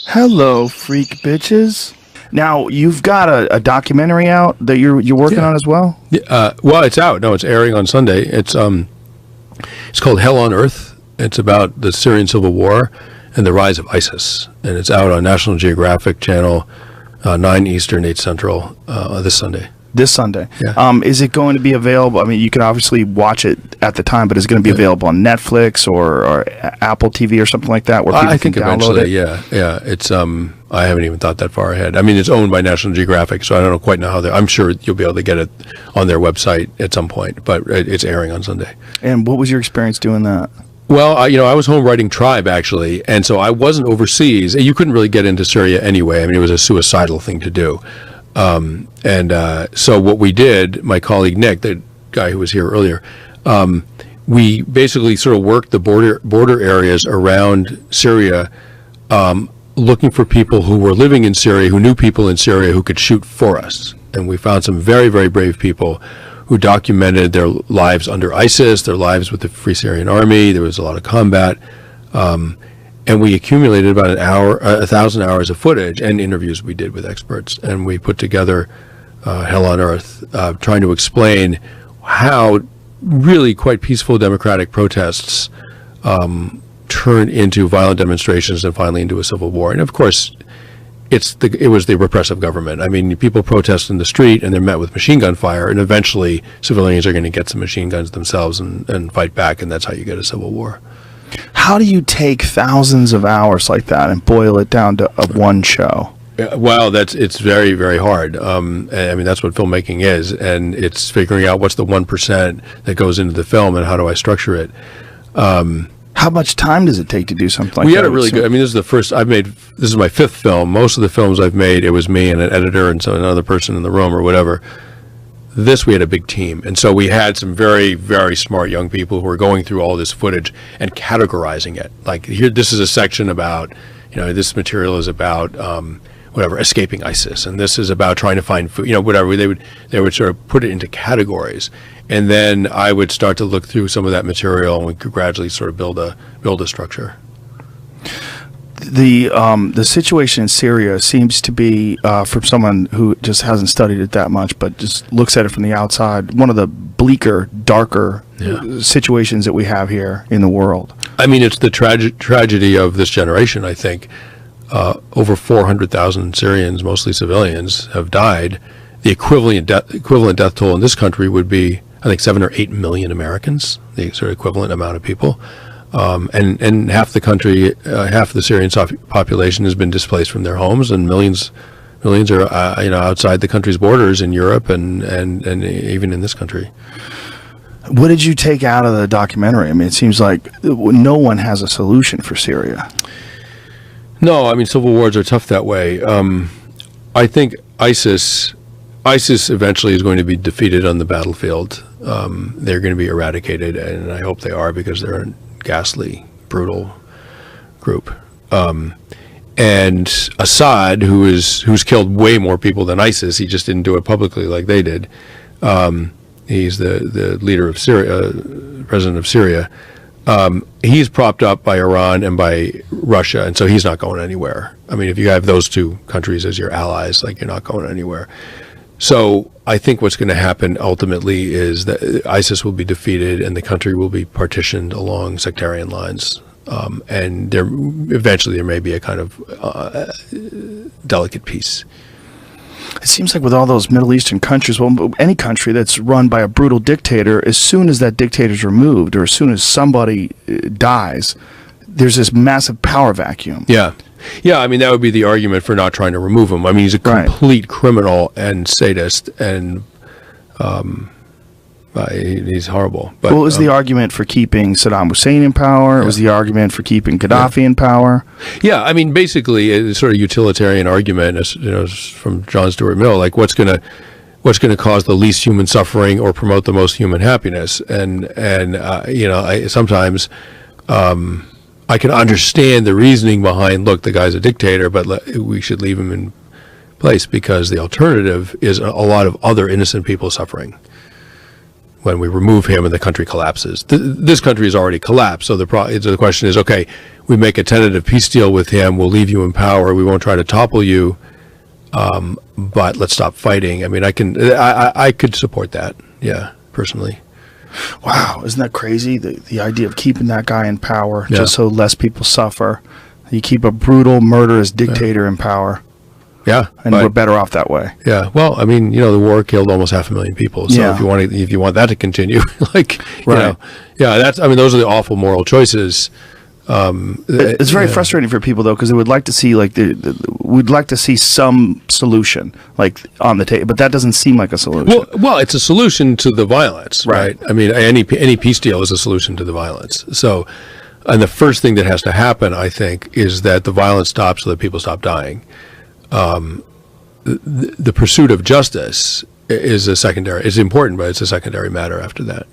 Hello, freak bitches. Now, you've got a documentary out that you're working on as well? Yeah, well, it's out. No, it's airing on Sunday. It's called Hell on Earth. It's about the Syrian civil war and the rise of ISIS. And it's out on National Geographic Channel, 9 Eastern, 8 Central, this Sunday. This Sunday. Yeah. Is it going to be available? I mean, you can obviously watch it at the time, but is it going to be available on Netflix or Apple TV or something like that where people I think can download eventually, it? yeah. It's I haven't even thought that far ahead. I mean, it's owned by National Geographic, so I don't quite know how I'm sure you'll be able to get it on their website at some point, but it's airing on Sunday. And what was your experience doing that? Well, I was home writing Tribe, actually, and so I wasn't overseas. You couldn't really get into Syria anyway. I mean, it was a suicidal thing to do. So what we did, my colleague Nick, the guy who was here earlier, we basically sort of worked the border areas around Syria, looking for people who were living in Syria, who knew people in Syria who could shoot for us. And we found some very, very brave people who documented their lives under ISIS, their lives with the Free Syrian Army. There was a lot of combat. And we accumulated about 1,000 hours of footage and interviews we did with experts. And we put together Hell on Earth, trying to explain how really quite peaceful democratic protests turned into violent demonstrations and finally into a civil war. And of course, it was the repressive government. I mean, people protest in the street and they're met with machine gun fire, and eventually civilians are going to get some machine guns themselves and fight back, and that's how you get a civil war. How do you take thousands of hours like that and boil it down to one show? Well, it's very, very hard. I mean, that's what filmmaking is, and it's figuring out what's the 1% that goes into the film and how do I structure it. How much time does it take to do something like that? We had a really good, I mean, this is the first this is my 5th film. Most of the films I've made, it was me and an editor and so another person in the room or whatever. This, we had a big team. And so we had some very, very smart young people who were going through all this footage and categorizing it. Like, here, this is a section about, this material is about, escaping ISIS. And this is about trying to find food, whatever. They would sort of put it into categories. And then I would start to look through some of that material, and we could gradually sort of build a structure. The situation in Syria seems to be, from someone who just hasn't studied it that much, but just looks at it from the outside, one of the bleaker, darker situations that we have here in the world. I mean, it's the tragedy of this generation, I think. Over 400,000 Syrians, mostly civilians, have died. The equivalent death toll in this country would be, I think, 7 or 8 million Americans, the sort of equivalent amount of people. And half the country, half the Syrian population has been displaced from their homes, and millions are outside the country's borders in Europe and even in this country. What did you take out of the documentary? I mean, it seems like no one has a solution for Syria. No, I mean, civil wars are tough that way. I think ISIS eventually is going to be defeated on the battlefield. They're going to be eradicated, and I hope they are, because they're a ghastly, brutal group. And Assad, who's killed way more people than ISIS, he just didn't do it publicly like they did. He's the leader of Syria, president of Syria. He's propped up by Iran and by Russia, and so he's not going anywhere. I mean, if you have those two countries as your allies, like, you're not going anywhere. So I think what's going to happen ultimately is that ISIS will be defeated and the country will be partitioned along sectarian lines. And eventually there may be a kind of delicate peace. It seems like with all those Middle Eastern countries, well, any country that's run by a brutal dictator, as soon as that dictator's removed or as soon as somebody dies, there's this massive power vacuum. Yeah. Yeah, I mean, that would be the argument for not trying to remove him. I mean, he's a complete criminal and sadist, and he's horrible. But, what was the argument for keeping Saddam Hussein in power? What was the argument for keeping Gaddafi in power? Yeah, I mean, basically, it's sort of utilitarian argument, from John Stuart Mill, like what's going to cause the least human suffering or promote the most human happiness, and sometimes. I can understand the reasoning behind, look, the guy's a dictator, but we should leave him in place, because the alternative is a lot of other innocent people suffering. when we remove him and the country collapses. This country has already collapsed. So the question is, okay, we make a tentative peace deal with him. We'll leave you in power. We won't try to topple you. But let's stop fighting. I mean, I could support that. Yeah, personally. Wow, isn't that crazy? The idea of keeping that guy in power just so less people suffer. You keep a brutal, murderous dictator in power. Yeah, and we're better off that way. Yeah, well, I mean, the war killed almost 500,000 people. So if you want that to continue, those are the awful moral choices. It's very frustrating for people though, because they would like to see we'd like to see some solution on the table, but that doesn't seem like a solution. Well, it's a solution to the violence, right? I mean, any peace deal is a solution to the violence. So, and the first thing that has to happen, I think, is that the violence stops so that people stop dying. The pursuit of justice is important, but it's a secondary matter after that.